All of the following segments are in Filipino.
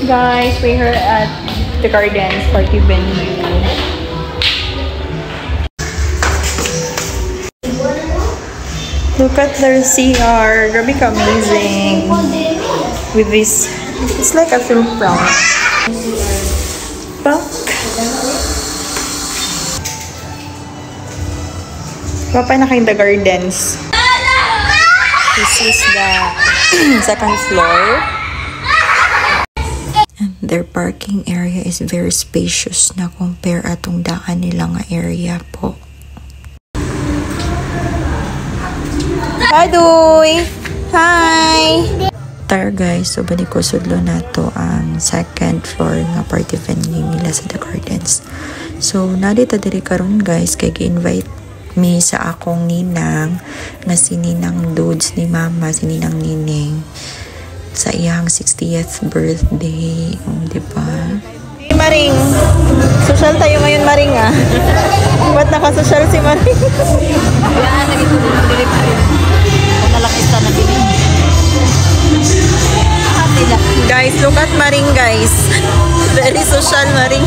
Guys, we're here at the Gardens party venue. Look at their CR. Grabe ka, amazing. With this, it's like a through prom. Back. Papa na kayo the Gardens. This is the second floor. And their parking area is very spacious na compare atong daan nila nga area po. Adoy! Hi! Tara guys, so bali ko sudlo na to ang second floor nga party venue nila sa The Gardens. So, nadita diri karon guys, kay gi-invite me sa akong ninang nga si Ninang Dudes ni Mama, si Ninang Nining sa iyang 60th birthday. Diba? Hey Maring! Social tayo ngayon Maring ah. Ba't naka-social si Maring? Yan, nagitulong direct nalakista na din. Guys, look at Maring guys. Very social Maring.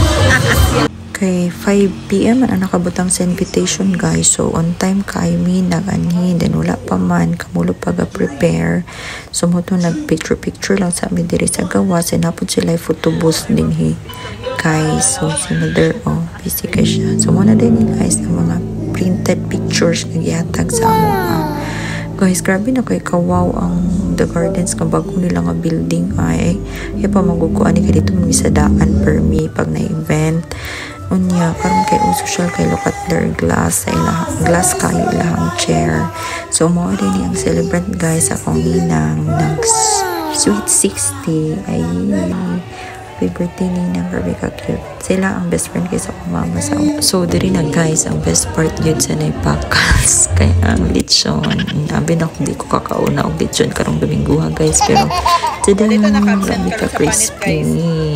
Okay, 5 PM na nakabutang sa invitation guys. So on time kay mi naganhi, then wala pa man kamulo paga-prepare. So mo to nag-picture lang sa amin diri sa gawas. Sinapod sila photo booth din he. Guys, so sinother busy ka siya. So muna din guys ng mga printed pictures nga gihatag sa amo. Guys, grabe na kay kawaw ang The Gardens nga bago nila nga building ay pa magukuan ni kay dito misadaan per me pag na-event. Unya, karon kay social kay look at their glass sa ilang glass kay ilang chair. So mo din ang celebrant guys akong ninang nag sweet 60 ay happy birthday Ninang, grabe ka cute. Sila ang best friend kay sa mama sa so diri na guys ang best part yun sa naipakas kaya ang lechon nabi na hindi ko kakauna og lechon karong Domingguha guys pero today lami ka crispy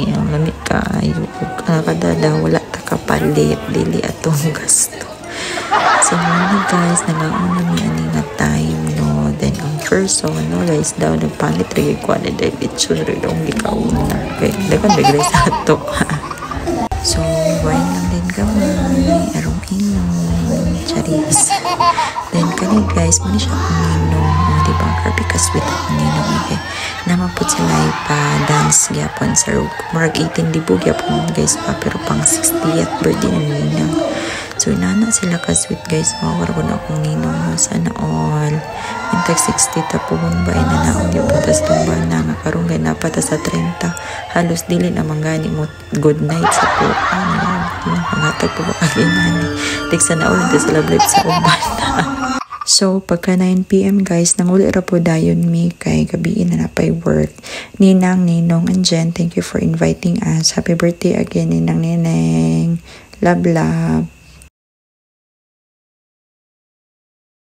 ang lami ka ayo kadada wala ta kapalit dili atong gasto. So guys nagauna mi ani nga time no then ang first so guys daw nagpalit rin ko na dahil lechon rin ang gikauna okay dagan bigay sa ato. So wine lang din gamay arong inom charis then kani guys muna siya kung inom diba grabe ka sweet akong inom okay naman po sila pa dance gyapon sa marag 18 libo gyapon guys pa pero pang 60th birthday na ninang. So inana sila ka sweet guys mawar ko na akong ninong sana all in tag 60 tapon ba na naon yung puntas tumba na nga karong gay napata sa 30 halos dili na manggani mo good night sa po pangatag po kaginani tig sana all di sila blip sa uban. So pagka 9 PM guys nanguli ra po dayon mi kay gabiin na napay work. Ninang Ninong and Jen, thank you for inviting us. Happy birthday again Ninang Neneng. Love love.